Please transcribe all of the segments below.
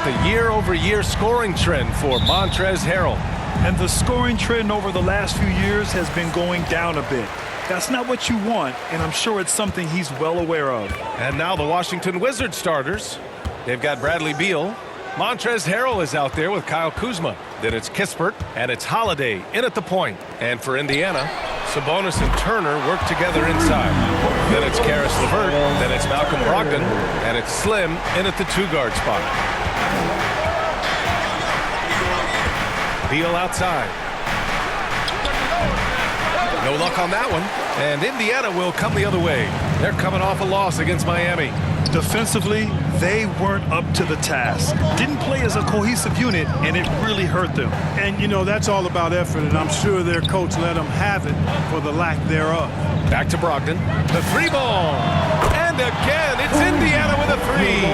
the year-over-year scoring trend for Montrezl Harrell. And the scoring trend over the last few years has been going down a bit. That's not what you want, and I'm sure it's something he's well aware of. And now the Washington Wizards starters. They've got Bradley Beal. Montrezl Harrell is out there with Kyle Kuzma. Then it's Kispert, and it's Holiday in at the point. And for Indiana, Sabonis and Turner work together inside. Then it's Karis LeVert, then it's Malcolm Brogdon, and it's Slim in at the two-guard spot. Beal outside. No luck on that one. And Indiana will come the other way. They're coming off a loss against Miami. Defensively, they weren't up to the task. Didn't play as a cohesive unit, and it really hurt them. And, you know, that's all about effort, and I'm sure their coach let them have it for the lack thereof. Back to Brogdon. The three ball. And again, it's Indiana with a three.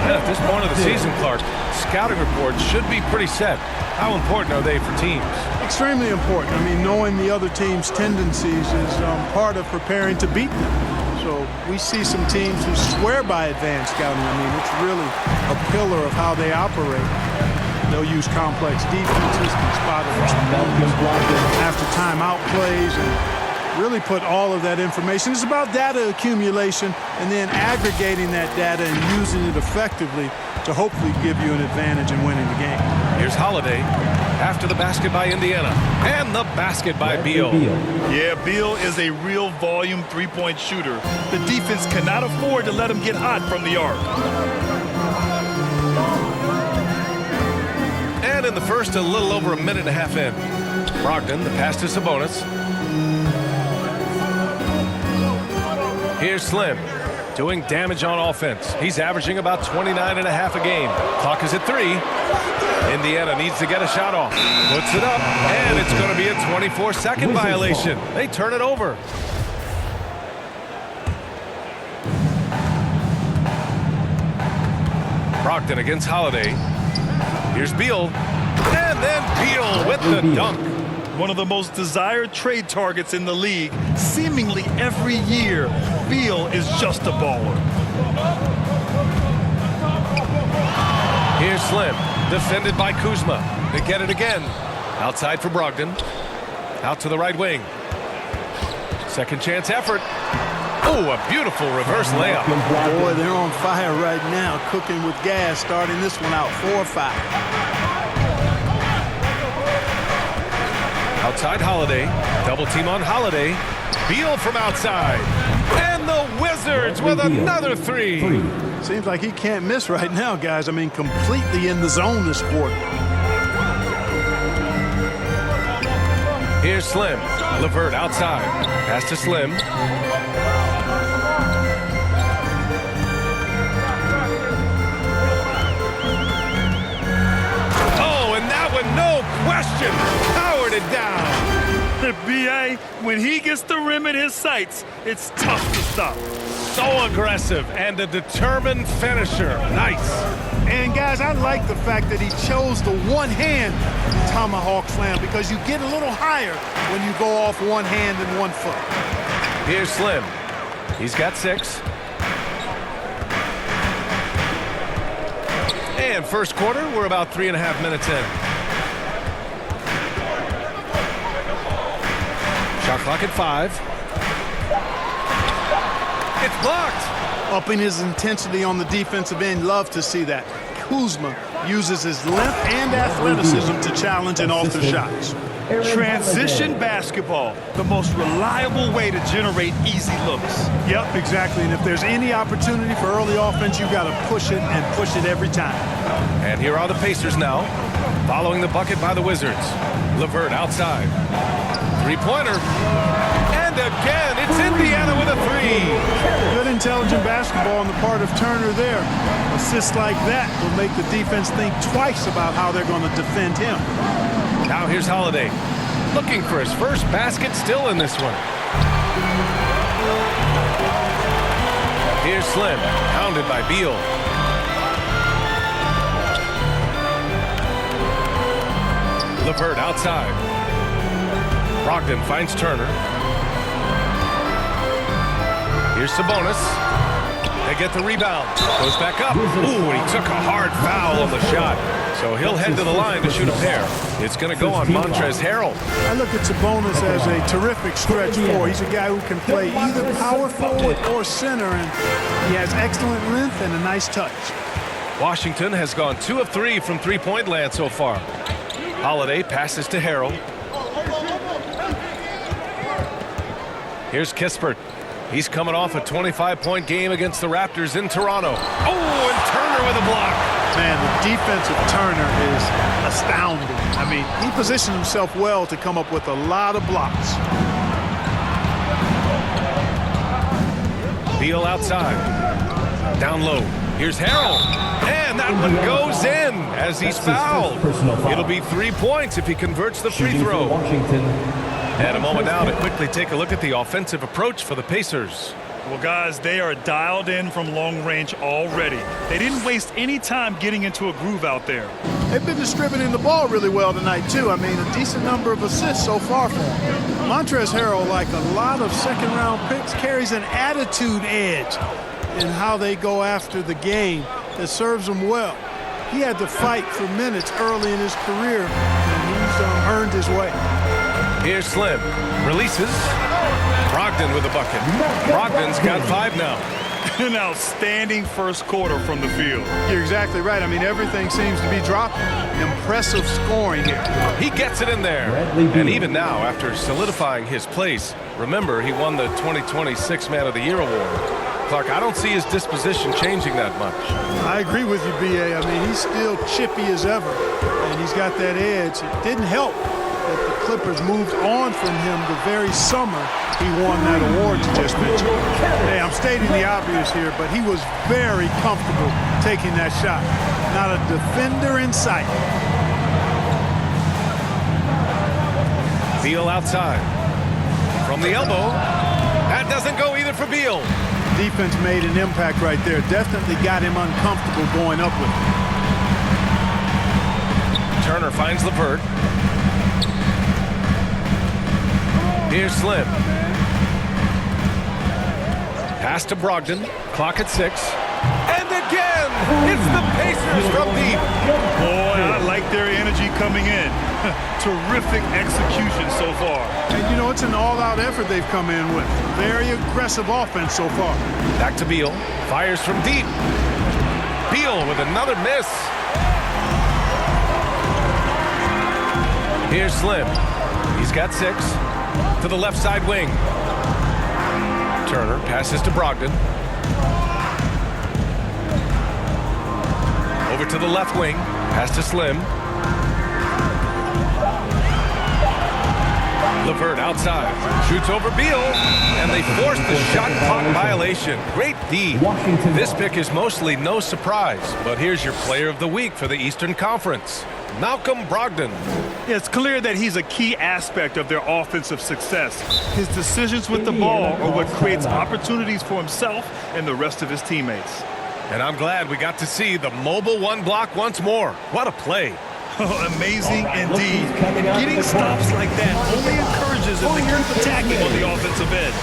And at this point of the season, Clark, scouting reports should be pretty set. How important are they for teams? Extremely important. I mean, knowing the other team's tendencies is part of preparing to beat them. So we see some teams who swear by advanced scouting. I mean, it's really a pillar of how they operate. They'll use complex defenses, spot after timeout plays, and really put all of that information. It's about data accumulation and then aggregating that data and using it effectively to hopefully give you an advantage in winning the game. Here's Holiday after the basket by Indiana and the basket by Beal. Yeah, Beal is a real volume three-point shooter. The defense cannot afford to let him get hot from the arc. And in the first, a little over a minute and a half in. Brogdon, the pass to Sabonis. Here's Slim, doing damage on offense. He's averaging about 29.5 a game. Clock is at 3. Indiana needs to get a shot off. Puts it up, and it's going to be a 24-second violation. They turn it over. Brogdon against Holiday. Here's Beal, and then Beal with the dunk. One of the most desired trade targets in the league. Seemingly every year, Beal is just a baller. Here's Slim, defended by Kuzma. They get it again. Outside for Brogdon. Out to the right wing. Second chance effort. Oh, a beautiful reverse layup. Boy, they're on fire right now, cooking with gas, starting this one out 4-5. Outside Holiday. Double team on Holiday. Beal from outside. And the Wizards with another three. Seems like he can't miss right now, guys. I mean, completely in the zone this quarter. Here's Slim. LeVert outside. Pass to Slim. Oh, and that one, no question, powered it down. B.A., when he gets the rim in his sights, it's tough to stop. So aggressive and a determined finisher. Nice. And, guys, I like the fact that he chose the one-hand tomahawk slam because you get a little higher when you go off one hand and 1 foot. Here's Slim. He's got 6. And first quarter, we're about 3.5 minutes in. Shot clock at 5. It's blocked. Upping his intensity on the defensive end. Love to see that. Kuzma uses his length and athleticism to challenge and alter shots. Transition basketball, the most reliable way to generate easy looks. Yep, exactly. And if there's any opportunity for early offense, you've got to push it and push it every time. And here are the Pacers now, following the bucket by the Wizards. LeVert outside. Three-pointer. And again, it's Indiana with a 3. Good intelligent basketball on the part of Turner there. Assists like that will make the defense think twice about how they're going to defend him. Now here's Holiday, looking for his first basket, still in this one. Here's Slim, pounded by Beal. LeVert outside. Brogdon finds Turner. Here's Sabonis. They get the rebound. Goes back up. Ooh, he took a hard foul on the shot. So he'll head to the line to shoot a pair. It's going to go on Montrezl Harrell. I look at Sabonis as a terrific stretch four. He's a guy who can play either power forward or center, and he has excellent length and a nice touch. Washington has gone 2 of 3 from three-point land so far. Holiday passes to Harrell. Here's Kispert. He's coming off a 25-point game against the Raptors in Toronto. Oh, and Turner with a block. Man, the defense of Turner is astounding. I mean, he positioned himself well to come up with a lot of blocks. Beal outside. Down low. Here's Harrell. And that one goes in as he's fouled. It'll be 3 points if he converts the free throw. And a moment now to quickly take a look at the offensive approach for the Pacers. Well, guys, they are dialed in from long range already. They didn't waste any time getting into a groove out there. They've been distributing the ball really well tonight, too. I mean, a decent number of assists so far for them. Montrezl Harrell, like a lot of second-round picks, carries an attitude edge in how they go after the game that serves him well. He had to fight for minutes early in his career, and he's earned his way. Here's Slim. Releases. Brogdon with a bucket. Brogdon's got 5 now. An outstanding first quarter from the field. You're exactly right. I mean, everything seems to be dropping. Impressive scoring here. He gets it in there. And even now, after solidifying his place, remember, he won the 2026 Man of the Year award. Clark, I don't see his disposition changing that much. I agree with you, B.A. I mean, he's still chippy as ever, and he's got that edge. It didn't help that the Clippers moved on from him the very summer he won that award you just mentioned. Hey, I'm stating the obvious here, but he was very comfortable taking that shot. Not a defender in sight. Beal outside. From the elbow. That doesn't go either for Beal. Defense made an impact right there. Definitely got him uncomfortable going up with it. Turner finds LeVert. Here's Slim. Pass to Brogdon. Clock at 6. And again, it's the Pacers from deep. Boy, I like their energy coming in. Terrific execution so far. And, you know, it's an all-out effort they've come in with. Very aggressive offense so far. Back to Beal. Fires from deep. Beal with another miss. Here's Slim. He's got 6. To the left side wing. Turner passes to Brogdon. Over to the left wing. Pass to Slim. LeVert outside. Shoots over Beal. And they force the shot clock violation. Great D. This pick is mostly no surprise. But here's your player of the week for the Eastern Conference. Malcolm Brogdon. It's clear that he's a key aspect of their offensive success. His decisions with the ball are what creates opportunities for himself and the rest of his teammates. And I'm glad we got to see the mobile one block once more. What a play. Amazing indeed. Getting stops like that only encourages him to keep attacking on the offensive end.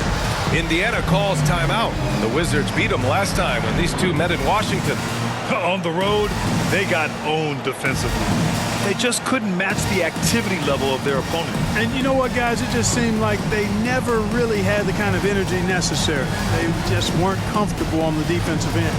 Indiana calls timeout. The Wizards beat them last time when these two met in Washington. On the road, they got owned defensively. They just couldn't match the activity level of their opponent. And you know what, guys? It just seemed like they never really had the kind of energy necessary. They just weren't comfortable on the defensive end.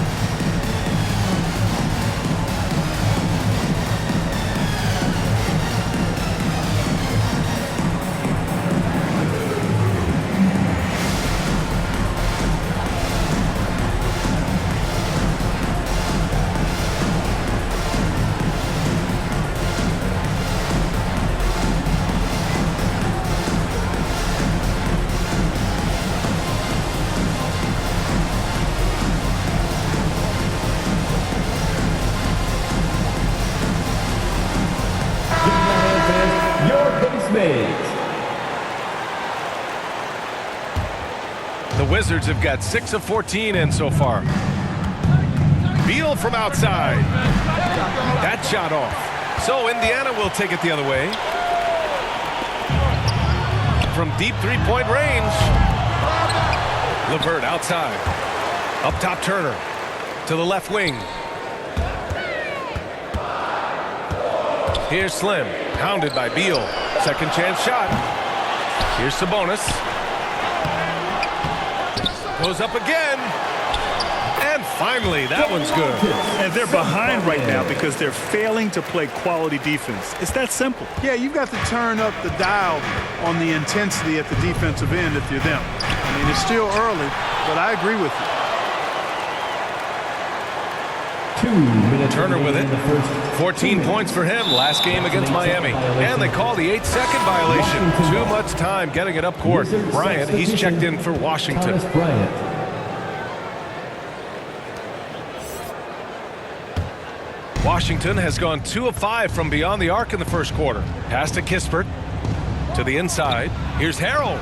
The Wizards have got 6 of 14 in so far. Beal from outside. That shot off. So Indiana will take it the other way. From deep three-point range. LeVert outside. Up top, Turner. To the left wing. Here's Slim. Hounded by Beal. Second chance shot. Here's Sabonis. Goes up again. And finally, that one's good. And they're behind right now because they're failing to play quality defense. It's that simple. Yeah, you've got to turn up the dial on the intensity at the defensive end if you're them. I mean, it's still early, but I agree with you. 2 minutes. Turner with it. 14 points for him last game against Miami. And they call the 8-second violation. Too much time getting it up court. Bryant, he's checked in for Washington. Washington has gone 2 of 5 from beyond the arc in the first quarter. Pass to Kispert. To the inside. Here's Harrell.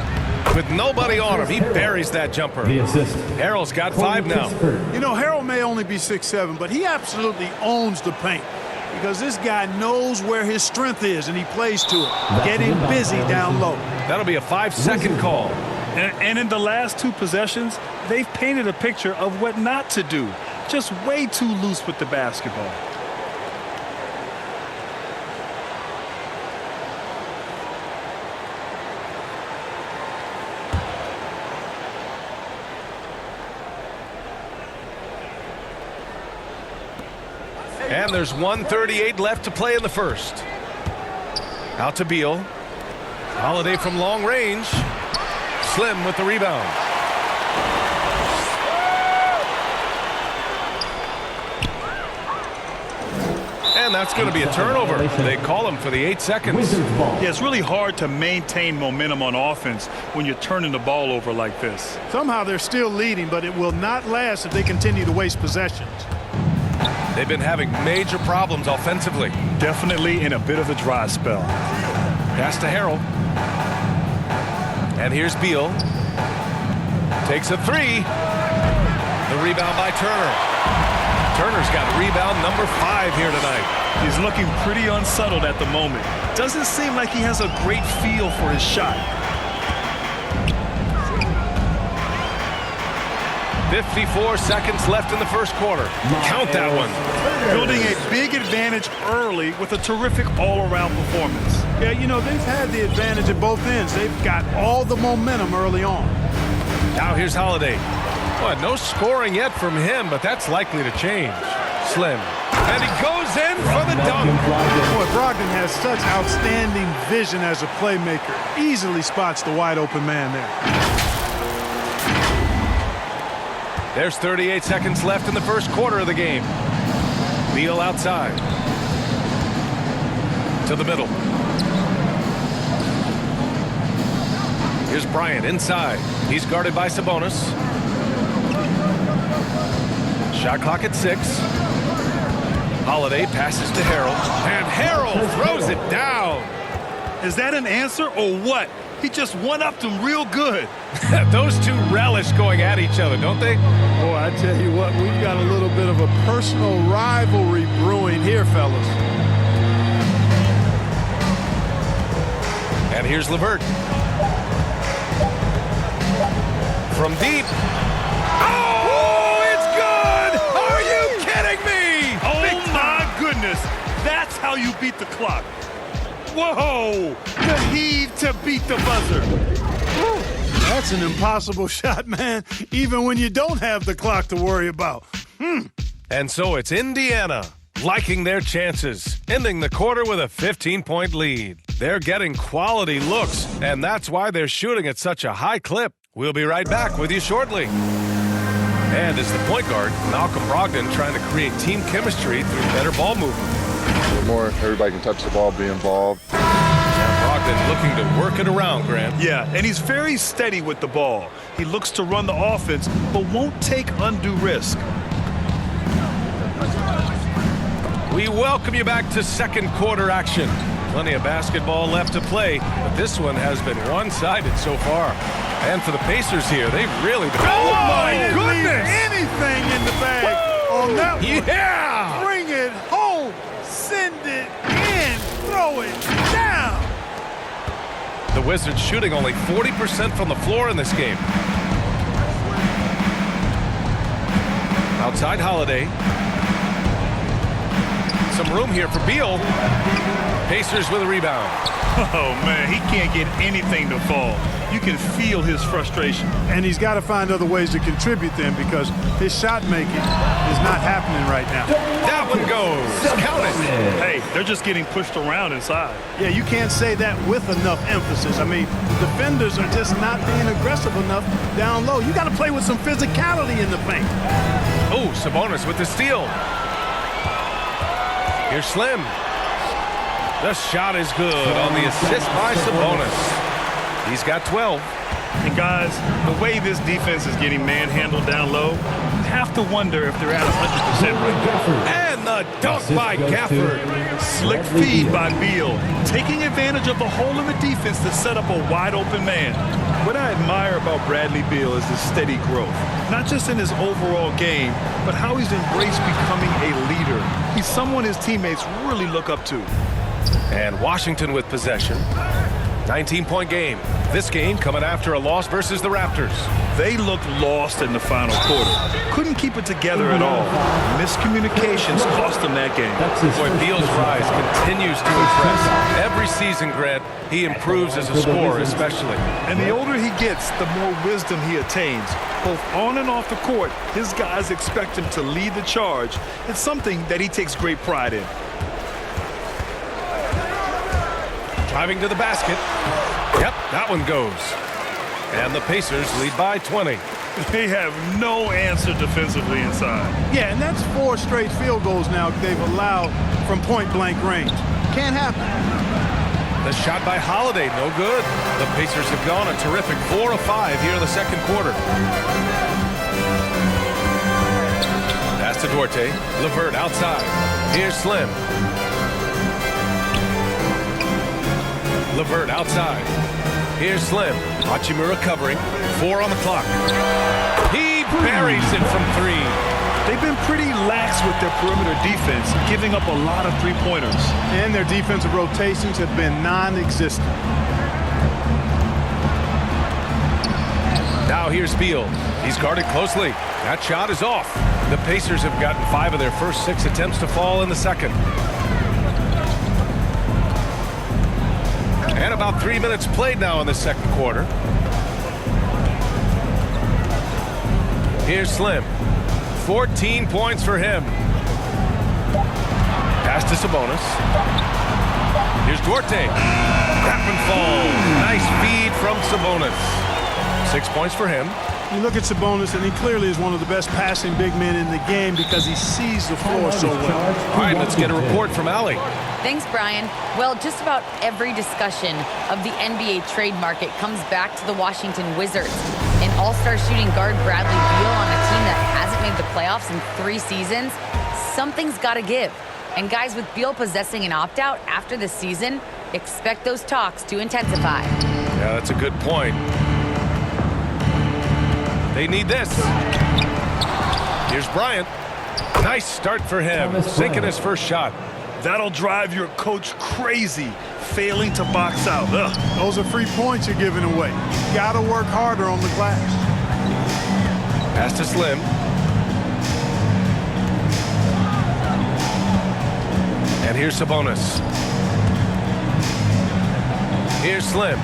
With nobody on him, he buries that jumper. The assist. Harrell's got 5 now. You know, Harrell may only be 6'7", but he absolutely owns the paint because this guy knows where his strength is, and he plays to it, getting busy down low. That'll be a 5-second call. And in the last 2 possessions, they've painted a picture of what not to do. Just way too loose with the basketball. And there's 1:38 left to play in the first. Out to Beal. Holiday from long range. Slim with the rebound. And that's going to be a turnover. They call him for the 8 seconds. Yeah, it's really hard to maintain momentum on offense when you're turning the ball over like this. Somehow they're still leading, but it will not last if they continue to waste possessions. They've been having major problems offensively. Definitely in a bit of a dry spell. Pass to Harrell. And here's Beal. Takes a 3. The rebound by Turner. Turner's got rebound number 5 here tonight. He's looking pretty unsettled at the moment. Doesn't seem like he has a great feel for his shot. 54 seconds left in the first quarter. Count that one. Building a big advantage early with a terrific all-around performance. Yeah, you know, they've had the advantage at both ends. They've got all the momentum early on. Now here's Holiday. Well, no scoring yet from him, but that's likely to change. Slim. And he goes in for the dunk. Boy, Brogdon has such outstanding vision as a playmaker. Easily spots the wide-open man there. There's 38 seconds left in the first quarter of the game. Beal outside. To the middle. Here's Bryant inside. He's guarded by Sabonis. Shot clock at 6. Holiday passes to Harrell. And Harrell throws it down. Is that an answer or what? He just one-upped him real good. Those two relish going at each other, don't they? Boy, I tell you what, we've got a little bit of a personal rivalry brewing here, fellas. And here's LeVert. From deep. Oh, it's good! Are you kidding me? Oh, my goodness. That's how you beat the clock. Whoa! The heave to beat the buzzer. That's an impossible shot, man, even when you don't have the clock to worry about. And so it's Indiana liking their chances, ending the quarter with a 15-point lead. They're getting quality looks, and that's why they're shooting at such a high clip. We'll be right back with you shortly. And as the point guard, Malcolm Brogdon trying to create team chemistry through better ball movement. The more everybody can touch the ball, be involved. Brogdon looking to work it around, Grant. Yeah, and he's very steady with the ball. He looks to run the offense, but won't take undue risk. We welcome you back to second quarter action. Plenty of basketball left to play, but this one has been one-sided so far. And for the Pacers here, they've really been... Oh, my goodness! Anything in the bag on that one. Yeah! Bring it home. Send it in. Throw it down. The Wizards shooting only 40% from the floor in this game. Outside Holiday. Some room here for Beal. Pacers with a rebound. Oh, man, he can't get anything to fall. You can feel his frustration. And he's got to find other ways to contribute then because his shot making is not happening right now. That one goes. Count it. Hey, they're just getting pushed around inside. Yeah, you can't say that with enough emphasis. I mean, defenders are just not being aggressive enough down low. You got to play with some physicality in the paint. Oh, Sabonis with the steal. Here's Slim. The shot is good on the assist by Sabonis. He's got 12. And guys, the way this defense is getting manhandled down low, you have to wonder if they're at 100% right now. And the dunk by Gafford. Slick feed by Beal, taking advantage of the hole in the defense to set up a wide open man. What I admire about Bradley Beal is his steady growth, not just in his overall game, but how he's embraced becoming a leader. He's someone his teammates really look up to. And Washington with possession. 19-point game. This game coming after a loss versus the Raptors. They looked lost in the final quarter. Couldn't keep it together at all. Miscommunications cost them that game. Boy, Beal's rise continues to impress. Every season, Grant, he improves as a scorer especially. And the older he gets, the more wisdom he attains. Both on and off the court, his guys expect him to lead the charge. It's something that he takes great pride in. Driving to the basket. Yep, that one goes. And the Pacers lead by 20. They have no answer defensively inside. Yeah, and that's 4 straight field goals now they've allowed from point-blank range. Can't happen. The shot by Holiday, no good. The Pacers have gone a terrific 4 of 5 here in the second quarter. Pass to Duarte. LeVert outside. Here's Slim. LeVert outside. Here's Slim. Hachimura covering. 4 on the clock. He buries it from 3. They've been pretty lax with their perimeter defense, giving up a lot of three-pointers. And their defensive rotations have been non-existent. Now here's Beal. He's guarded closely. That shot is off. The Pacers have gotten 5 of their first 6 attempts to fall in the second. And about 3 minutes played now in the second quarter. Here's Slim. 14 points for him. Pass to Sabonis. Here's Duarte. That one falls. Nice feed from Sabonis. 6 points for him. You look at Sabonis, and he clearly is one of the best passing big men in the game because he sees the floor so well. All right, let's get a report from Allie. Thanks, Brian. Well, just about every discussion of the NBA trade market comes back to the Washington Wizards. An all-star shooting guard, Bradley Beal, on a team that hasn't made the playoffs in 3 seasons. Something's got to give. And guys, with Beal possessing an opt-out after the season, expect those talks to intensify. Yeah, that's a good point. They need this. Here's Bryant. Nice start for him, sinking his first shot. That'll drive your coach crazy, failing to box out. Ugh. Those are free points you're giving away. You got to work harder on the glass. Pass to Slim. And here's Sabonis. Here's Slim.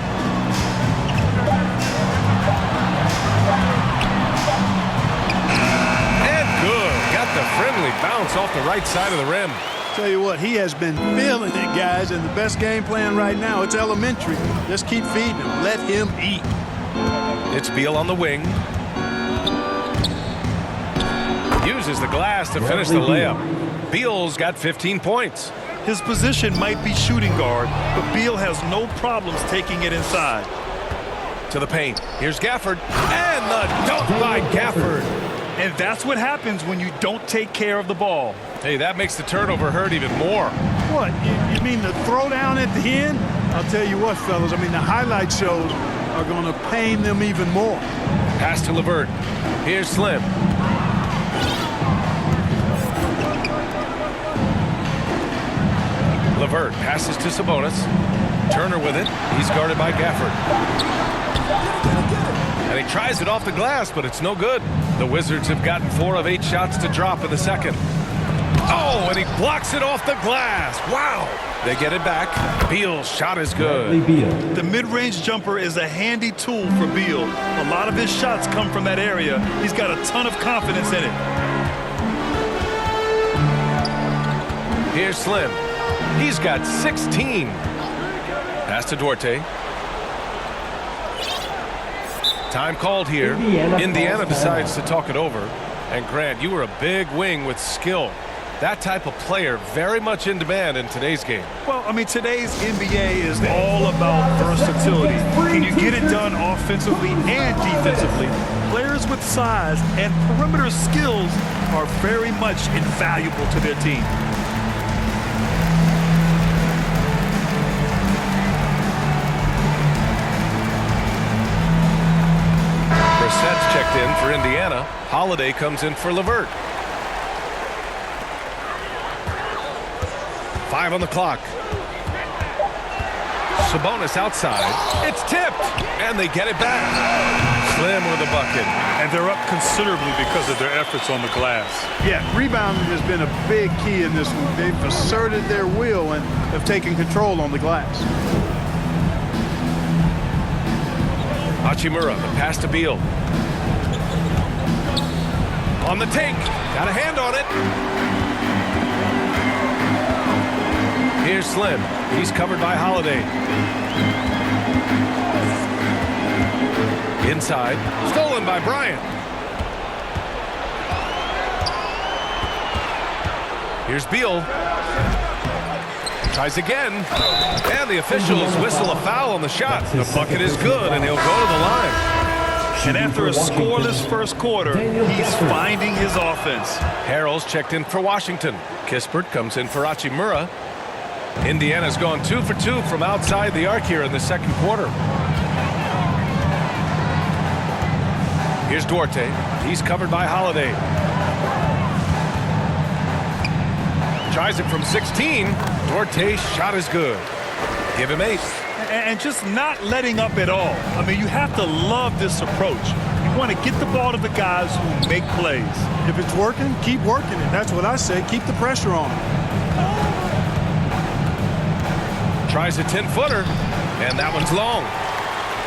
And good. Got the friendly bounce off the right side of the rim. Tell you what, he has been feeling it, guys, and the best game plan right now, it's elementary. Just keep feeding him. Let him eat. It's Beal on the wing. Uses the glass to finish the layup. Beal's got 15 points. His position might be shooting guard, but Beal has no problems taking it inside. To the paint. Here's Gafford. And the dunk by Gafford. And that's what happens when you don't take care of the ball. Hey, that makes the turnover hurt even more. What, you mean the throwdown at the end? I'll tell you what, fellas, I mean, the highlight shows are going to pain them even more. Pass to LeVert. Here's Slim. LeVert passes to Sabonis. Turner with it. He's guarded by Gafford. And he tries it off the glass, but it's no good. The Wizards have gotten 4 of 8 shots to drop in the second. Oh, and he blocks it off the glass. Wow. They get it back. Beal's shot is good. Beal. The mid-range jumper is a handy tool for Beal. A lot of his shots come from that area. He's got a ton of confidence in it. Here's Slim. He's got 16. Pass to Duarte. Time called here. Indiana decides to talk it over. And Grant, you were a big wing with skill. That type of player very much in demand in today's game. Well, I mean, today's NBA is all about versatility. Can you get it done offensively and defensively? Players with size and perimeter skills are very much invaluable to their team. Brissett's checked in for Indiana. Holiday comes in for LeVert. 5 on the clock. Sabonis outside. It's tipped, and they get it back. Slim with a bucket. And they're up considerably because of their efforts on the glass. Yeah, rebounding has been a big key in this one. They've asserted their will and have taken control on the glass. Hachimura, the pass to Beal. On the take. Got a hand on it. Here's Slim. He's covered by Holiday. Inside. Stolen by Bryant. Here's Beal. Tries again. And the officials whistle a foul on the shot. The bucket is good, and he'll go to the line. And after a scoreless first quarter, he's finding his offense. Harrell's checked in for Washington. Kispert comes in for Hachimura. Indiana's gone 2 for 2 from outside the arc here in the second quarter. Here's Duarte. He's covered by Holiday. Tries it from 16. Duarte's shot is good. Give him 8. And just not letting up at all. I mean, you have to love this approach. You want to get the ball to the guys who make plays. If it's working, keep working it. That's what I say. Keep the pressure on. Tries a 10-footer, and that one's long.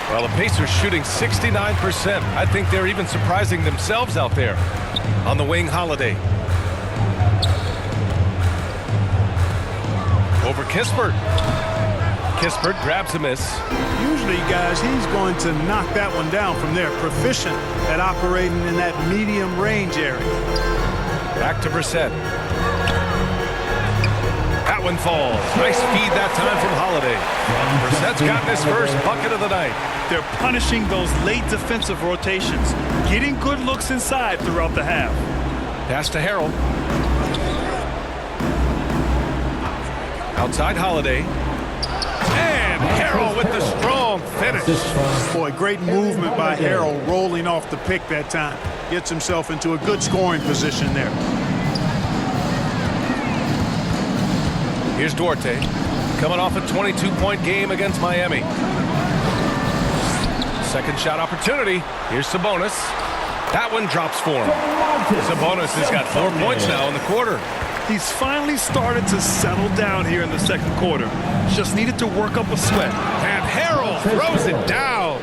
Well, the Pacers shooting 69%. I think they're even surprising themselves out there. On the wing, Holiday. Over Kispert. Kispert grabs a miss. Usually, guys, he's going to knock that one down from there. Proficient at operating in that medium range area. Back to Brissett. That one falls. Nice feed that time from Holiday. Brissett's gotten his first bucket of the night. They're punishing those late defensive rotations, getting good looks inside throughout the half. Pass to Harrell. Outside Holiday. And Harrell with the strong finish. Boy, great movement by Harrell rolling off the pick that time. Gets himself into a good scoring position there. Here's Duarte, coming off a 22-point game against Miami. Second shot opportunity. Here's Sabonis. That one drops for him. Sabonis has got 4 points now in the quarter. He's finally started to settle down here in the second quarter. Just needed to work up a sweat. And Harrell throws it down.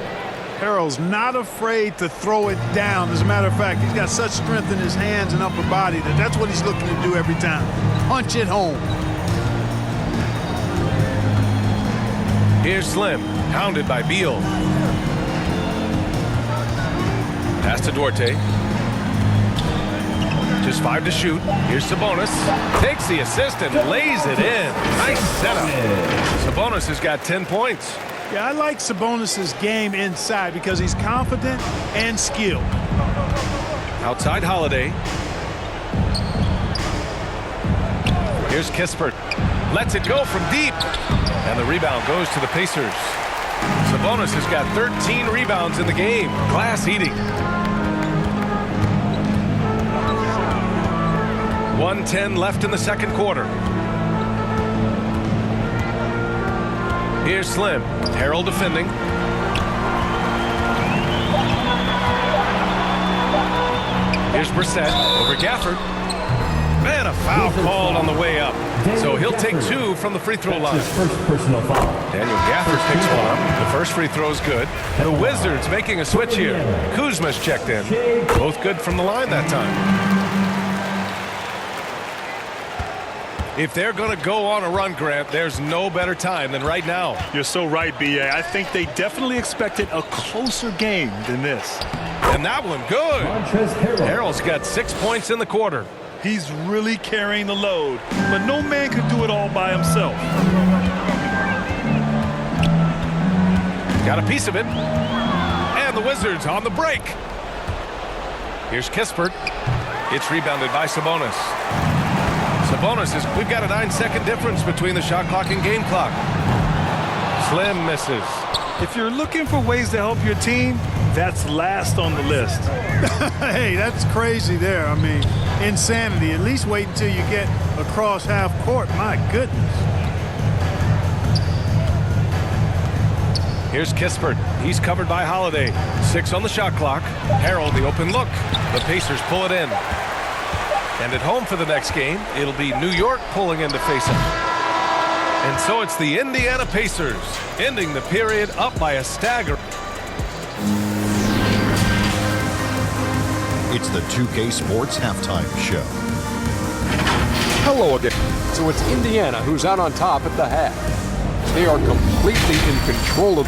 Harrell's not afraid to throw it down. As a matter of fact, he's got such strength in his hands and upper body that that's what he's looking to do every time. Punch it home. Here's Slim, hounded by Beal. Pass to Duarte. Just 5 to shoot. Here's Sabonis. Takes the assist and lays it in. Nice setup. Sabonis has got 10 points. Yeah, I like Sabonis' game inside because he's confident and skilled. Outside Holiday. Here's Kispert. Lets it go from deep. And the rebound goes to the Pacers. Sabonis has got 13 rebounds in the game. Glass eating. 1:10 left in the second quarter. Here's Slim. Harrell defending. Here's Brissett over Gafford. And a foul called on the way up. So he'll take 2 from the free throw line. His first personal foul. Daniel Gafford picks one up. The first free throw is good. The Wizards making a switch here. Kuzma's checked in. Both good from the line that time. If they're going to go on a run, Grant, there's no better time than right now. You're so right, B.A. I think they definitely expected a closer game than this. And that one good. Harrell's got 6 points in the quarter. He's really carrying the load, but no man could do it all by himself. Got a piece of it. And the Wizards on the break. Here's Kispert. It's rebounded by Sabonis. We've got a 9-second difference between the shot clock and game clock. Slim misses. If you're looking for ways to help your team, that's last on the list. Hey, that's crazy there. I mean, insanity. At least wait until you get across half court. My goodness. Here's Kispert. He's covered by Holiday. 6 on the shot clock. Harrell, the open look. The Pacers pull it in. And at home for the next game, it'll be New York pulling in to face him. And so it's the Indiana Pacers ending the period up by a stagger. It's the 2K Sports Halftime Show. Hello again. So it's Indiana who's out on top at the half. They are completely in control of.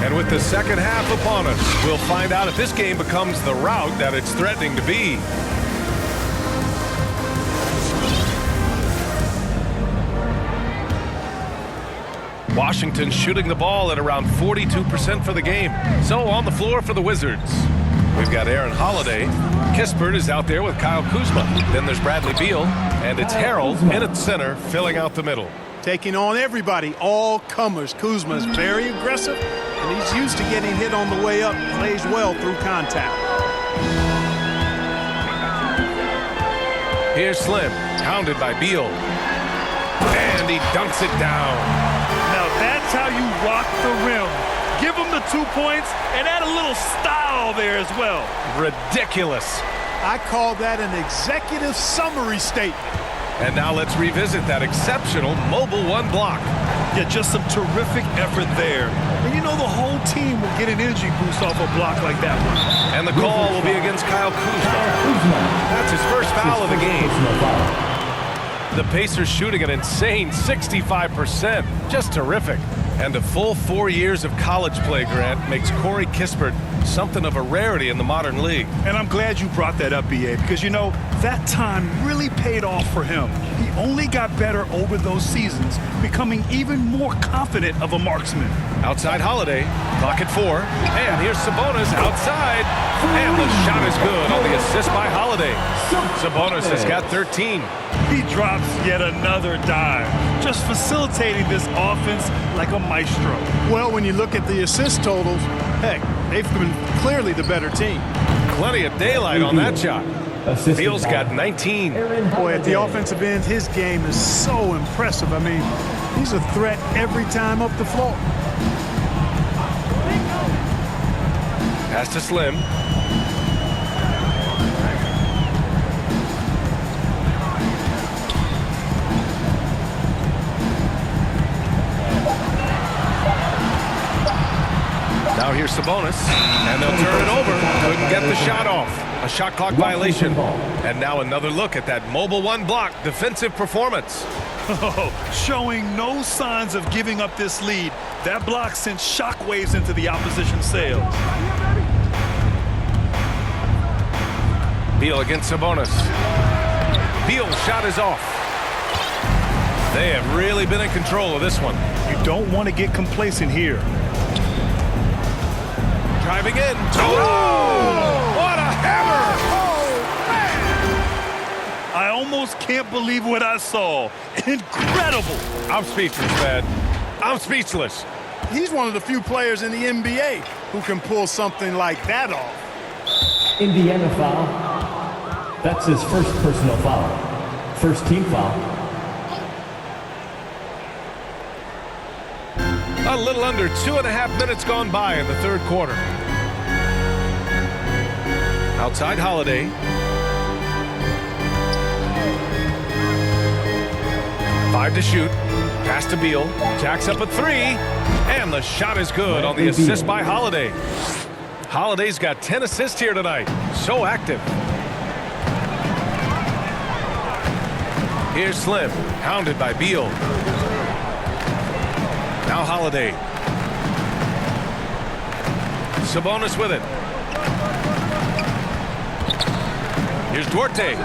And with the second half upon us, we'll find out if this game becomes the rout that it's threatening to be. Washington shooting the ball at around 42% for the game. So on the floor for the Wizards, we've got Aaron Holiday. Kispert is out there with Kyle Kuzma. Then there's Bradley Beal, and it's Harrell in at center, filling out the middle. Taking on everybody, all comers. Kuzma's very aggressive, and he's used to getting hit on the way up. Plays well through contact. Here's Slim, pounded by Beal. And he dunks it down. Now that's how you rock the rim. Give him the 2 points and add a little style there as well. Ridiculous. I call that an executive summary statement. And now let's revisit that exceptional mobile one block. Yeah, just some terrific effort there. And you know the whole team will get an energy boost off a block like that one. And the call will be against Kyle Kuzma. That's his first foul of the game. The Pacers shooting an insane 65%. Just terrific. And a full 4 years of college play, Grant, makes Corey Kispert something of a rarity in the modern league. And I'm glad you brought that up, B.A., because, you know, that time really paid off for him. He only got better over those seasons, becoming even more confident of a marksman. Outside Holiday, clock at 4. And here's Sabonis outside. And the shot is good on the assist by Holiday. Sabonis has got 13. He drops yet another dime, just facilitating this offense like a maestro. Well, when you look at the assist totals, heck, they've been clearly the better team. Plenty of daylight on that shot. Beal's got 19. Boy, at the offensive end, his game is so impressive. I mean, he's a threat every time up the floor. Pass to Slim. Now here's Sabonis, and they'll turn it over. Couldn't get the shot off. A shot clock violation. And now another look at that mobile one block defensive performance. Oh, showing no signs of giving up this lead. That block sent shockwaves into the opposition sails. Beal against Sabonis. Beal's shot is off. They have really been in control of this one. You don't want to get complacent here. Driving in. Oh! What a hammer! Oh, man! I almost can't believe what I saw. Incredible! I'm speechless, man. I'm speechless. He's one of the few players in the NBA who can pull something like that off. Indiana foul. That's his first personal foul. First team foul. A little under 2.5 minutes gone by in the third quarter. Outside Holiday. Five to shoot. Pass to Beal. Jacks up a three. And the shot is good on the assist by Holiday. Holiday's got 10 assists here tonight. So active. Here's Slim. Hounded by Beal. Now Holiday. Sabonis with it. Here's Duarte.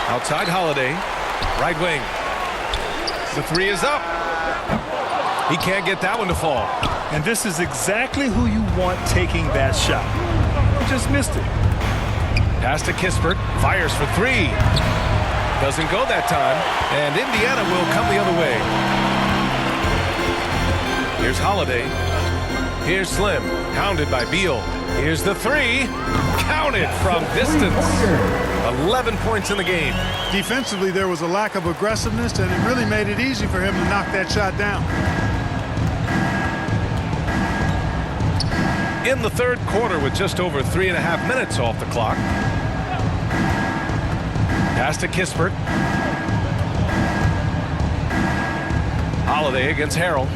Outside Holiday. Right wing. The three is up. He can't get that one to fall. And this is exactly who you want taking that shot. He just missed it. Pass to Kispert. Fires for three. Doesn't go that time. And Indiana will come the other way. Here's Holiday. Here's Slim. Hounded by Beal. Here's the three. Counted from distance. 11 points in the game. Defensively, there was a lack of aggressiveness, and it really made it easy for him to knock that shot down. In the third quarter with just over 3.5 minutes off the clock. Pass to Kispert. Holiday against Harrell.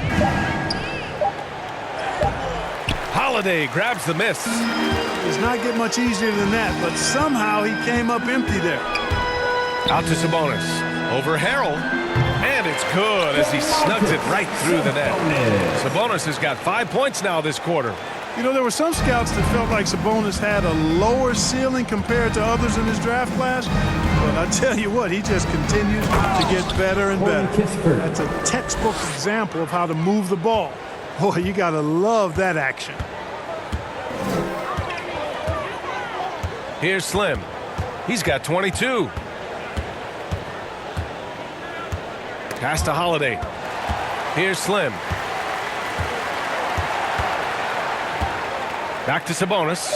Holiday grabs the miss. Does not get much easier than that, but somehow he came up empty there. Out to Sabonis. Over Harrell. And it's good as he snugs it right through the net. Sabonis has got 5 points now this quarter. You know, there were some scouts that felt like Sabonis had a lower ceiling compared to others in his draft class. But I tell you what, he just continues to get better and better. That's a textbook example of how to move the ball. Boy, you got to love that action. Here's Slim. He's got 22. Pass to Holiday. Here's Slim. Back to Sabonis.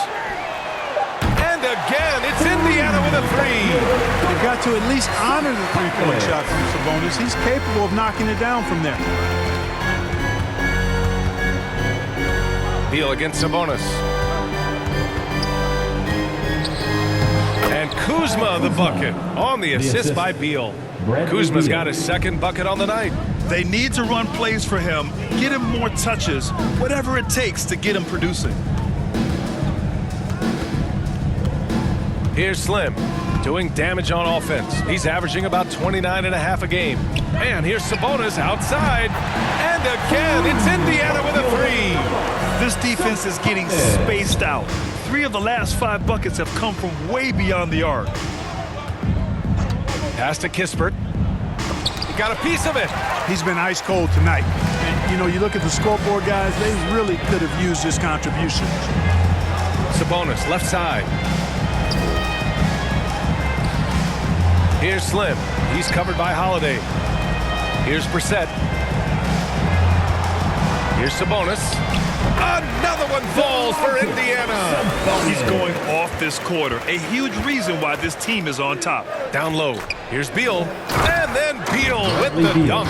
And again, it's Indiana with a three. You've got to at least honor the three-point shot from Sabonis. He's capable of knocking it down from there. Beal against Sabonis. And Kuzma the bucket on the assist by Beal. Kuzma's got his second bucket on the night. They need to run plays for him, get him more touches, whatever it takes to get him producing. Here's Slim doing damage on offense. He's averaging about 29.5 a game. And here's Sabonis outside. And again, it's Indiana with a three. This defense is getting spaced out. 3 of the last 5 buckets have come from way beyond the arc. Pass to Kispert. He got a piece of it. He's been ice cold tonight. And, you know, you look at the scoreboard, guys, they really could have used his contribution. Sabonis, left side. Here's Slim. He's covered by Holiday. Here's Brissett. Here's Sabonis. Another one falls for Indiana. Well, he's going off this quarter. A huge reason why this team is on top. Down low. Here's Beal. And then Beal with the dunk.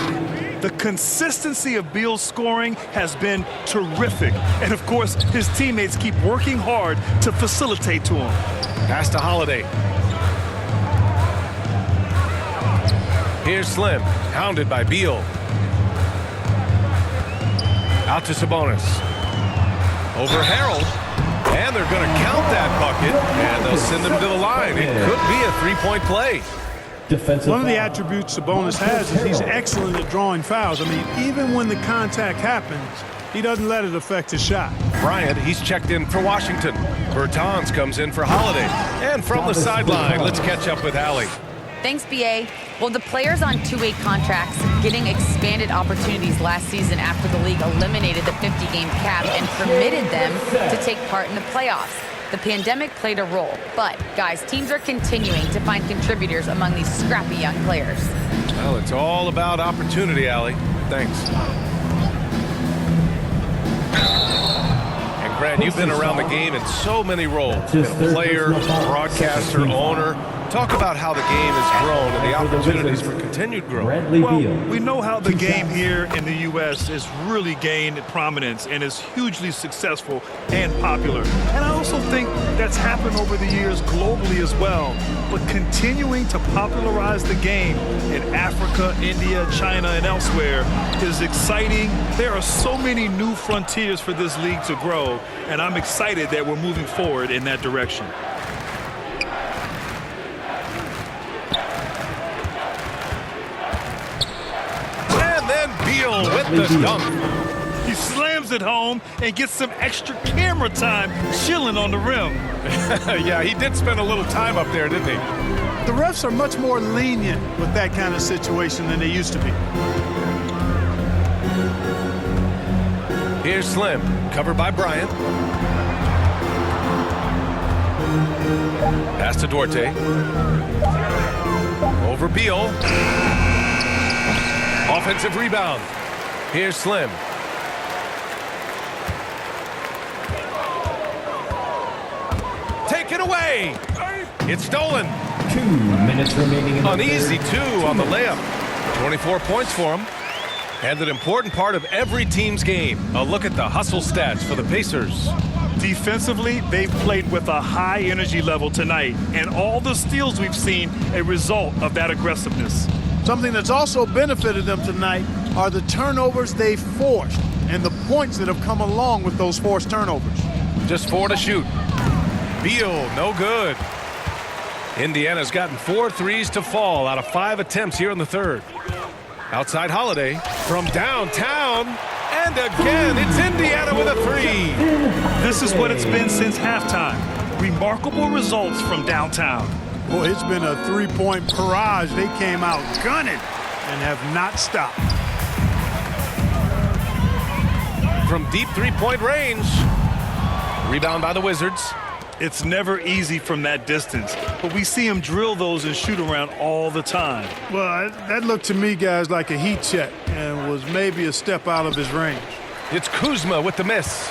The consistency of Beal's scoring has been terrific. And, of course, his teammates keep working hard to facilitate to him. Pass to Holiday. Here's Slim, hounded by Beal. Out to Sabonis. Over Harrell. And they're going to count that bucket, and they'll send him to the line. It could be a three-point play. One of the attributes Sabonis has is he's excellent at drawing fouls. I mean, even when the contact happens, he doesn't let it affect his shot. Bryant, he's checked in for Washington. Bertans comes in for Holiday. And from the sideline, let's catch up with Allie. Thanks, BA. Well, the players on two-way contracts getting expanded opportunities last season after the league eliminated the 50-game cap and permitted them to take part in the playoffs. The pandemic played a role, but, guys, teams are continuing to find contributors among these scrappy young players. Well, it's all about opportunity, Allie. Thanks. And Fran, you've been around the game in so many roles. Been a player, broadcaster, owner. Talk about how the game has grown and the opportunities for continued growth. Well, we know how the game here in the U.S. has really gained prominence and is hugely successful and popular. And I also think that's happened over the years globally as well. But continuing to popularize the game in Africa, India, China, and elsewhere is exciting. There are so many new frontiers for this league to grow, and I'm excited that we're moving forward in that direction. Beal with the dunk. He slams it home and gets some extra camera time chilling on the rim. Yeah, he did spend a little time up there, didn't he? The refs are much more lenient with that kind of situation than they used to be. Here's Slim, covered by Bryant. Pass to Duarte. Over Beal. Offensive rebound. Here's Slim. Taken away. It's stolen. 2 minutes remaining in the An third. easy 2 on the layup. 24 points for him. And an important part of every team's game. A look at the hustle stats for the Pacers. Defensively, they've played with a high energy level tonight, and all the steals we've seen a result of that aggressiveness. Something that's also benefited them tonight are the turnovers they've forced and the points that have come along with those forced turnovers. Just 4 to shoot. Beal, no good. Indiana's gotten 4 threes to fall out of 5 attempts here in the third. Outside Holiday from downtown. And again, it's Indiana with a 3. This is what it's been since halftime. Remarkable results from downtown. Boy, it's been a three-point barrage. They came out gunning and have not stopped. From deep three-point range. Rebound by the Wizards. It's never easy from that distance, but we see him drill those and shoot around all the time. Well, that looked to me, guys, like a heat check and was maybe a step out of his range. It's Kuzma with the miss.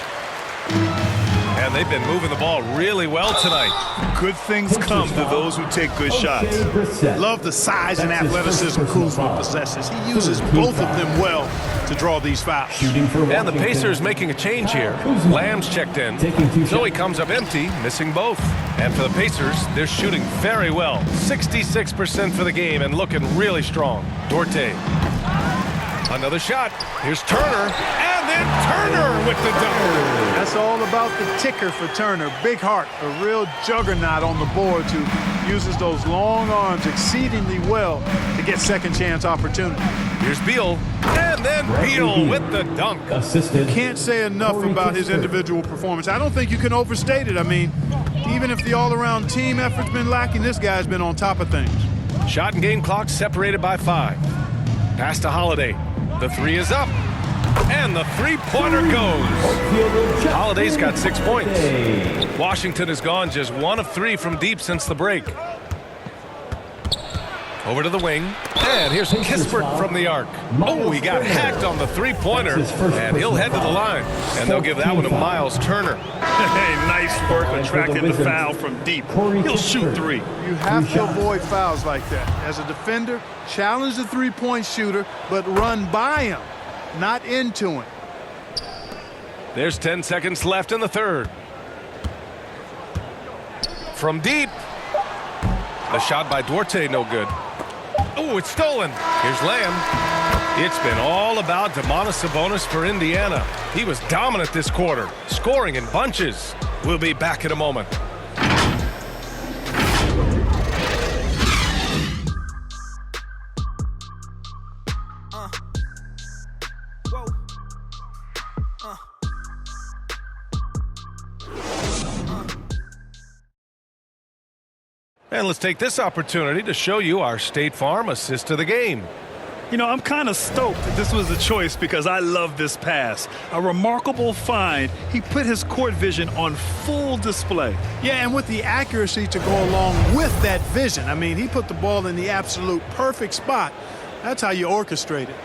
And they've been moving the ball really well tonight. Good things come to those who take good shots. Love the size and athleticism Kuzma possesses. He uses both of them well to draw these fouls. And the Pacers making a change here. Lamb's checked in. So he comes up empty, missing both. And for the Pacers, they're shooting very well. 66% for the game and looking really strong. Duarte. Another shot. Here's Turner. And then Turner with the dunk. That's all about the ticker for Turner. Big heart, a real juggernaut on the boards who uses those long arms exceedingly well to get second chance opportunity. Here's Beal. And then Beal with the dunk. You can't say enough about his individual performance. I don't think you can overstate it. I mean, even if the all-around team effort's been lacking, this guy's been on top of things. Shot and game clock separated by 5. Pass to Holiday. The 3 is up. And the three-pointer goes. Holiday's got 6 points. Washington has gone just 1 of 3 from deep since the break. Over to the wing. And here's Kispert from the arc. Oh, he got hacked on the three-pointer. And he'll head to the line. And they'll give that one to Miles Turner. Hey, nice work attracting the foul from deep. He'll shoot 3. You have to avoid fouls like that. As a defender, challenge the three-point shooter, but run by him, not into him. There's 10 seconds left in the third. From deep. The shot by Duarte, no good. Oh, it's stolen. Here's Lamb. It's been all about Domantas Sabonis for Indiana. He was dominant this quarter, scoring in bunches. We'll be back in a moment. And let's take this opportunity to show you our State Farm assist to the game. You know, I'm kind of stoked that this was a choice because I love this pass. A remarkable find. He put his court vision on full display. Yeah, and with the accuracy to go along with that vision. I mean, he put the ball in the absolute perfect spot. That's how you orchestrate it.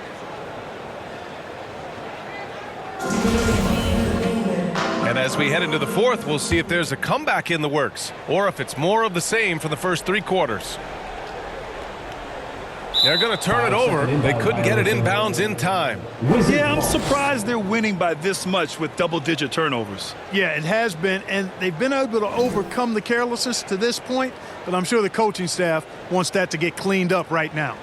And as we head into the fourth, we'll see if there's a comeback in the works or if it's more of the same for the first 3 quarters. They're going to turn it over. They couldn't get it inbounds in time. Yeah, I'm surprised they're winning by this much with double-digit turnovers. Yeah, it has been, and they've been able to overcome the carelessness to this point, but I'm sure the coaching staff wants that to get cleaned up right now.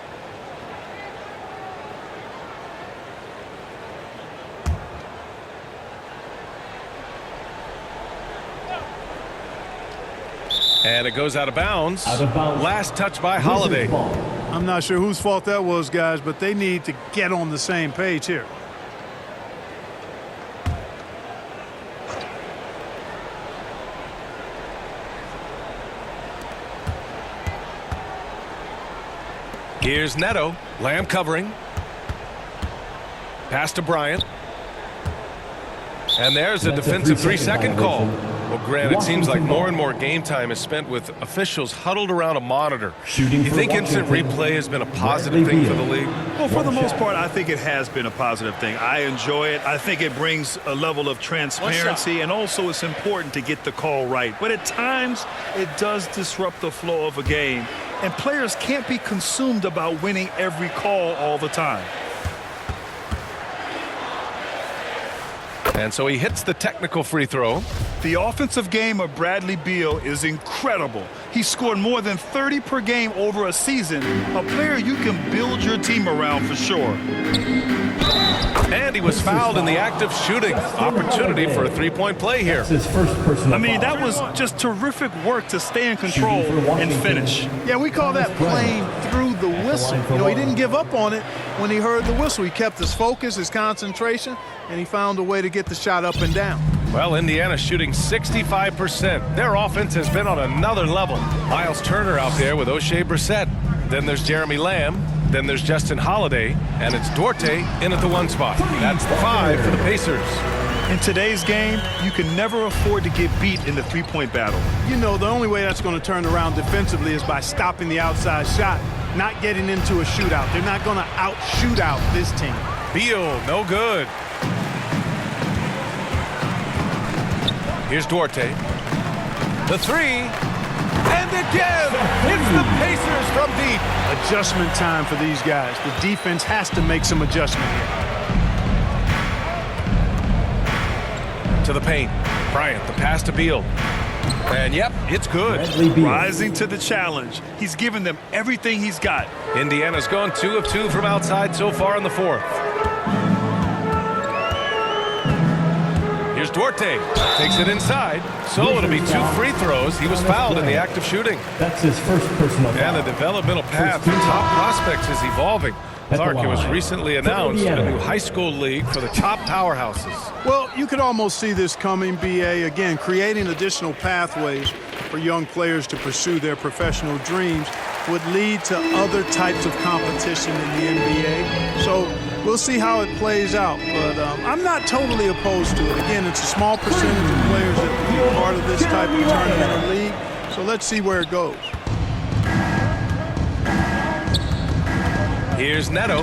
And it goes out of bounds. Out of bounds. Last touch by Holiday. I'm not sure whose fault that was, guys, but they need to get on the same page here. Here's Neto. Lamb covering. Pass to Bryant. And there's a defensive 3-second call. Well, Grant, it seems like more and more game time is spent with officials huddled around a monitor. Do you think instant replay has been a positive thing for the league? Well, for the most part, I think it has been a positive thing. I enjoy it. I think it brings a level of transparency, and also it's important to get the call right. But at times, it does disrupt the flow of a game, and players can't be consumed about winning every call all the time. And so he hits the technical free throw. The offensive game of Bradley Beal is incredible. He scored more than 30 per game over a season, a player you can build your team around for sure. And he was fouled in the act of shooting. Opportunity for a 3-point play here. His first personal I mean, foul. that was just terrific work to stay in control and finish. Yeah, we call that playing through the whistle. You know, he didn't give up on it when he heard the whistle. He kept his focus, his concentration, and he found a way to get the shot up and down. Well, Indiana shooting 65%. Their offense has been on another level. Miles Turner out there with O'Shea Brissett. Then there's Jeremy Lamb. Then there's Justin Holiday. And it's Duarte in at the 1 spot. That's the 5 for the Pacers. In today's game, you can never afford to get beat in the three-point battle. You know, the only way that's going to turn around defensively is by stopping the outside shot, not getting into a shootout. They're not going to out-shoot out this team. Beal, no good. Here's Duarte. The 3. And again, it's the Pacers from deep. Adjustment time for these guys. The defense has to make some adjustment here. To the paint. Bryant, the pass to Beal. And yep, it's good. Rising to the challenge. He's given them everything he's got. Indiana's gone 2 of 2 from outside so far in the fourth. Here's Duarte. Takes it inside. So it'll be 2 free throws. He was fouled in the act of shooting. That's his first personal foul. And the developmental path for top prospects is evolving. Clark, it was recently announced a new high school league for the top powerhouses. Well, you could almost see this coming, B.A. Again, creating additional pathways for young players to pursue their professional dreams would lead to other types of competition in the NBA. So we'll see how it plays out. But I'm not totally opposed to it. Again, it's a small percentage of players that will be part of this type of tournament or league. So let's see where it goes. Here's Neto.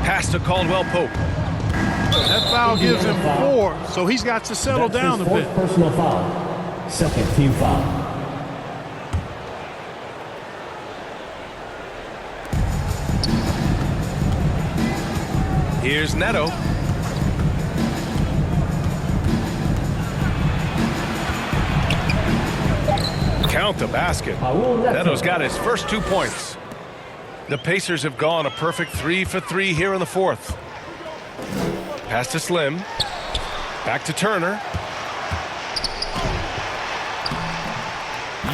Pass to Caldwell Pope. That foul gives him 4, so he's got to settle down a bit. Personal foul. Second team foul. Here's Neto. Count the basket. Neto's got his first 2 points. The Pacers have gone a perfect 3 for 3 here in the fourth. Pass to Slim. Back to Turner.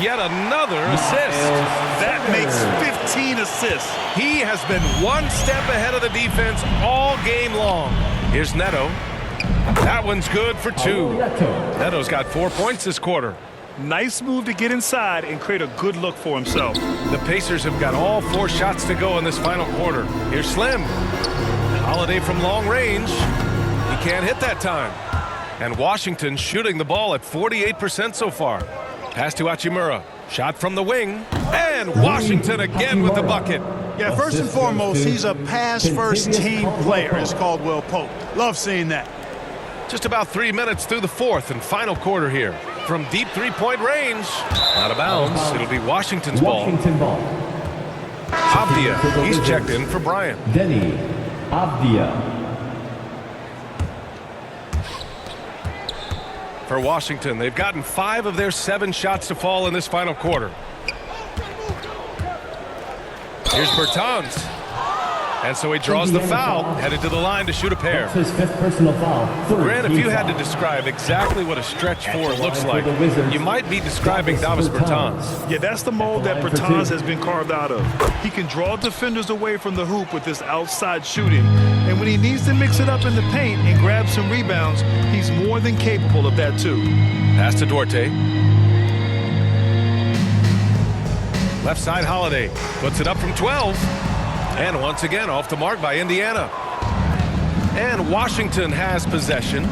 Yet another assist. That makes 15 assists. He has been 1 step ahead of the defense all game long. Here's Neto. That one's good for 2. Neto's got 4 points this quarter. Nice move to get inside and create a good look for himself. The Pacers have got all 4 shots to go in this final quarter. Here's Slim. Holiday from long range. He can't hit that time. And Washington shooting the ball at 48% so far. Pass to Hachimura. Shot from the wing. And Washington again with the bucket. Yeah, first and foremost, he's a pass-first team player, as Caldwell Pope. Love seeing that. Just about 3 minutes through the fourth and final quarter here. From deep three-point range. Out of bounds. It'll be Washington's ball. Washington ball. Avdia, he's checked in for Bryant. Denny Avdia. For Washington, they've gotten 5 of their 7 shots to fall in this final quarter. Here's Bertans. And so he draws the foul, headed to the line to shoot a pair. That's his 5th personal foul. Grant, if you had to describe exactly what a stretch 4 looks like, you might be describing Davis Bertans. Yeah, that's the mold that Bertans has been carved out of. He can draw defenders away from the hoop with this outside shooting. And when he needs to mix it up in the paint and grab some rebounds, he's more than capable of that too. Pass to Duarte. Left side Holiday. Puts it up from 12. And once again, off the mark by Indiana. And Washington has possession.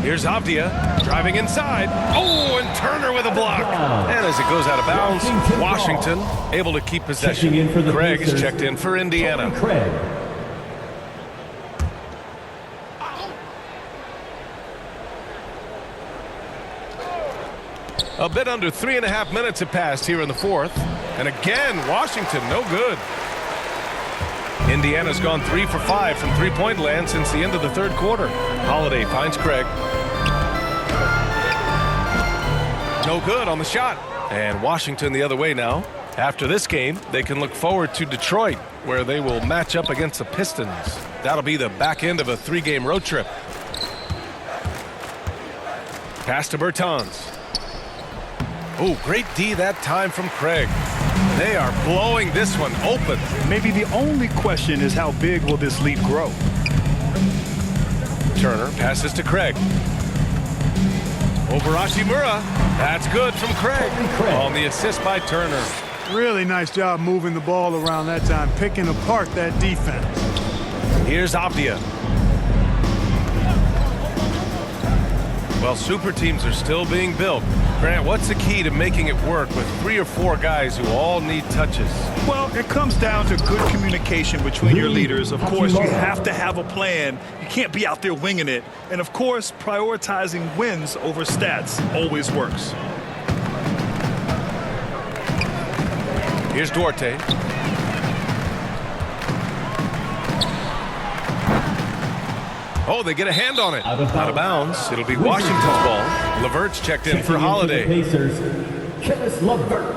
Here's Avdia driving inside. Oh, and Turner with a block. And as it goes out of bounds, Washington able to keep possession. Craig is checked in for Indiana. Craig. A bit under 3.5 minutes have passed here in the fourth. And again, Washington no good. Indiana's gone 3 for 5 from three-point land since the end of the third quarter. Holiday finds Craig. No good on the shot. And Washington the other way now. After this game, they can look forward to Detroit, where they will match up against the Pistons. That'll be the back end of a 3-game road trip. Pass to Bertans. Oh, great D that time from Craig. They are blowing this one open. Maybe the only question is how big will this lead grow? Turner passes to Craig. Over Hachimura. That's good from Craig. On the assist by Turner. Really nice job moving the ball around that time, picking apart that defense. Here's Avdia. Well, super teams are still being built. Grant, what's the key to making it work with 3 or 4 guys who all need touches? Well, it comes down to good communication between your leaders. Of course, you have to have a plan. You can't be out there winging it. And of course, prioritizing wins over stats always works. Here's Duarte. Oh, they get a hand on it. Out of bounds. It'll be Washington's ball. LeVert's checked in for Holiday. Pacers, Karis LeVert.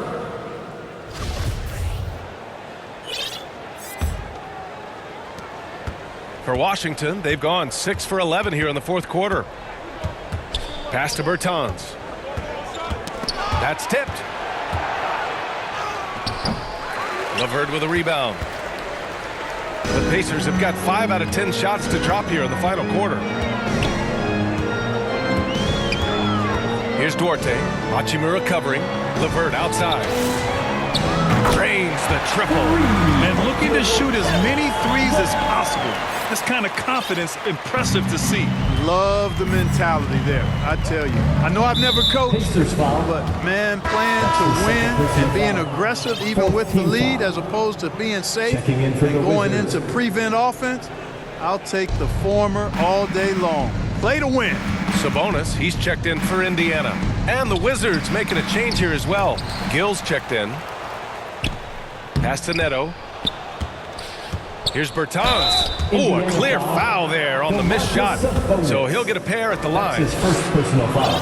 For Washington, they've gone 6 for 11 here in the fourth quarter. Pass to Bertans. That's tipped. LeVert with a rebound. The Pacers have got 5 out of 10 shots to drop here in the final quarter. Here's Duarte. Hachimura covering. LeVert outside. Drains the triple. And looking to shoot as many threes as possible. This kind of confidence, impressive to see. Love the mentality there, I tell you. I know I've never coached, Pacers foul. but man, playing to win and being aggressive even with the lead as opposed to being safe and going into prevent offense, I'll take the former all day long. Play to win. Sabonis, he's checked in for Indiana. And the Wizards making a change here as well. Gill's checked in. Pass to Neto. Here's Bertans. Oh, a clear foul there on the missed shot. So he'll get a pair at the line. His first personal foul.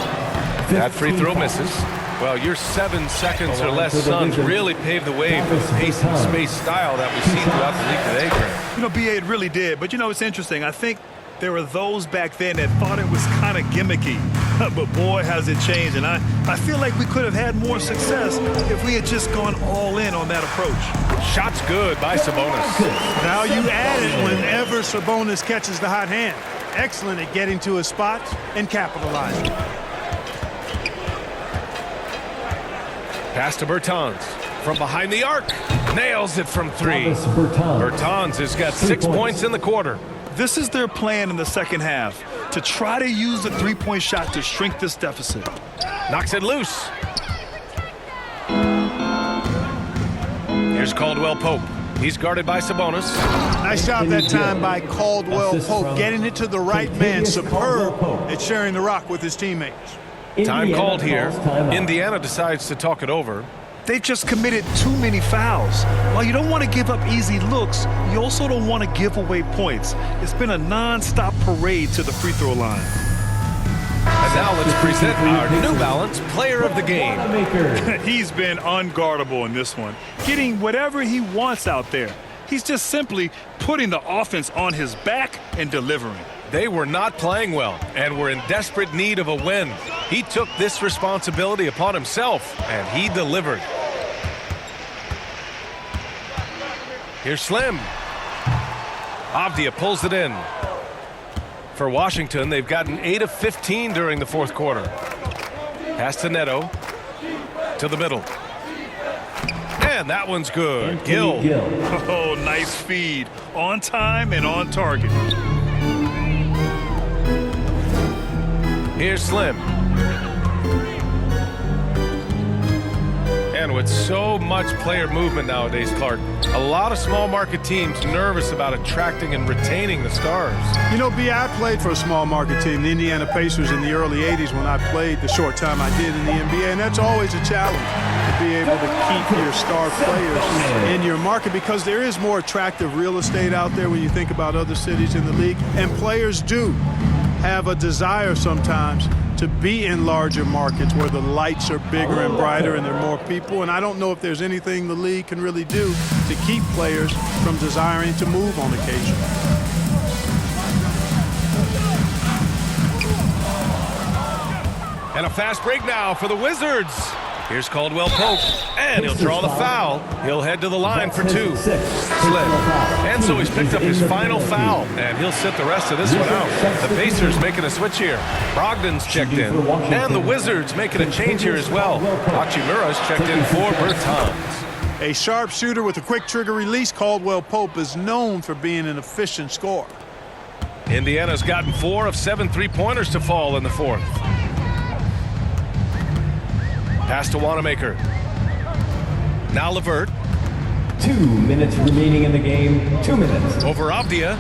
That free throw misses. Well, your 7 seconds or less Suns really paved the way for the pace and space style that we see throughout the league today, Grant. You know, BA, it really did. But, you know, it's interesting. I think there were those back then that thought it was kind of gimmicky. But, boy, has it changed. And I feel like we could have had more success if we had just gone all in on that approach. Shot's good by Sabonis. Now you add it whenever Sabonis catches the hot hand. Excellent at getting to his spots and capitalizing. Pass to Bertans. From behind the arc. Nails it from 3. Bertans has got 6 points in the quarter. This is their plan in the second half, to try to use the three-point shot to shrink this deficit. Knocks it loose. Here's Caldwell Pope. He's guarded by Sabonis. Nice job that time by Caldwell Assist Pope, from getting it to the right man. Superb Caldwell Pope. at sharing the rock with his teammates. Time Indiana called here. calls timeout. Indiana decides to talk it over. They've just committed too many fouls. While you don't want to give up easy looks, you also don't want to give away points. It's been a non-stop parade to the free throw line. And now let's present our New Balance Player of the Game. Wanamaker. He's been unguardable in this one, getting whatever he wants out there. He's just simply putting the offense on his back and delivering. They were not playing well and were in desperate need of a win. He took this responsibility upon himself, and he delivered. Here's Slim. Avdia pulls it in. For Washington, they've gotten 8 of 15 during the fourth quarter. Pass to Neto. To the middle. And that one's good. Gill. Oh, nice feed. On time and on target. Here's Slim. And with so much player movement nowadays, Clark, a lot of small market teams nervous about attracting and retaining the stars. You know, B, I played for a small market team, the Indiana Pacers, in the early 80s when I played the short time I did in the NBA, and that's always a challenge to be able to keep your star players in your market because there is more attractive real estate out there when you think about other cities in the league, and players do have a desire sometimes to be in larger markets where the lights are bigger and brighter and there are more people. And I don't know if there's anything the league can really do to keep players from desiring to move on occasion. And a fast break now for the Wizards. Here's Caldwell Pope, and he'll draw the foul. He'll head to the line for 2. Slip. And so he's picked up his final foul, and he'll sit the rest of this one out. The Pacers making a switch here. Brogdon's checked in, and the Wizards making a change here as well. Hachimura's checked in for Bertans. A sharp shooter with a quick trigger release, Caldwell Pope is known for being an efficient scorer. Indiana's gotten 4 of 7 three-pointers to fall in the fourth. Pass to Wanamaker. Now Levert. 2 minutes remaining in the game. 2 minutes. Over Avdia.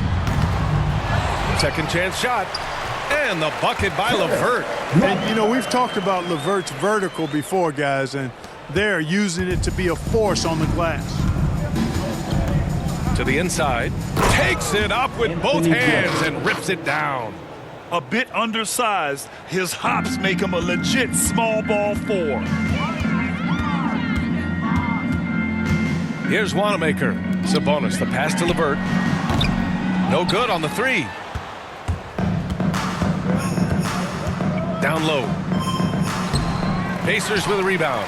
Second chance shot. And the bucket by Levert. And, you know, we've talked about Levert's vertical before, guys, and they're using it to be a force on the glass. To the inside. Takes it up with both hands and rips it down. A bit undersized, his hops make him a legit small ball 4. Here's Wanamaker. Sabonis, the pass to Levert. No good on the 3. Down low. Pacers with a rebound.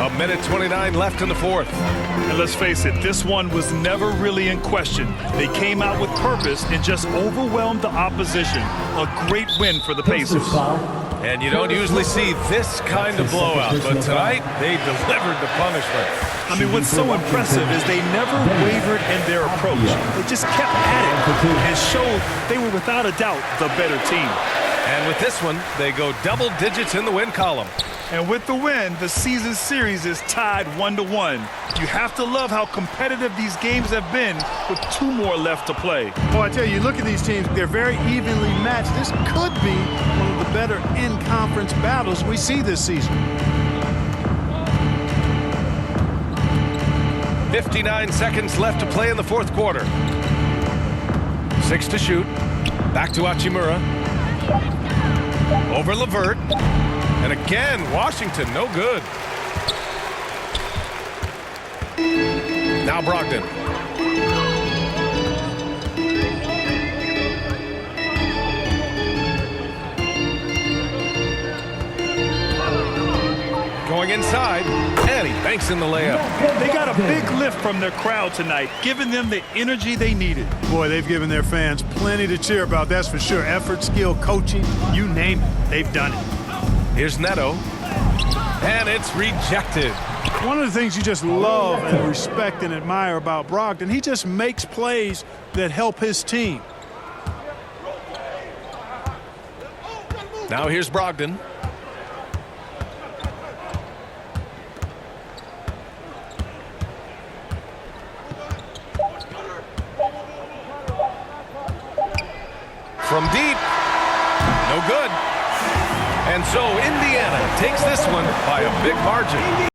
1:29 left in the fourth. And let's face it, this one was never really in question. They came out with purpose and just overwhelmed the opposition. A great win for the Pacers. And you don't usually see this kind of blowout, but tonight they delivered the punishment. I mean, what's so impressive is they never wavered in their approach. They just kept at it and showed they were without a doubt the better team. And with this one, they go double digits in the win column. And with the win, the season series is tied 1-1. You have to love how competitive these games have been with 2 more left to play. Well, I tell you, look at these teams. They're very evenly matched. This could be one of the better in-conference battles we see this season. 59 seconds left to play in the fourth quarter. 6 to shoot. Back to Hachimura. Over Levert. And again, Washington, no good. Now Brogdon. Going inside, and he banks in the layup. They got a big lift from their crowd tonight, giving them the energy they needed. Boy, they've given their fans plenty to cheer about, that's for sure. Effort, skill, coaching, you name it, they've done it. Here's Neto, and it's rejected. One of the things you just love and respect and admire about Brogdon, he just makes plays that help his team. Now here's Brogdon. from deep. No good. And so Indiana takes this one by a big margin.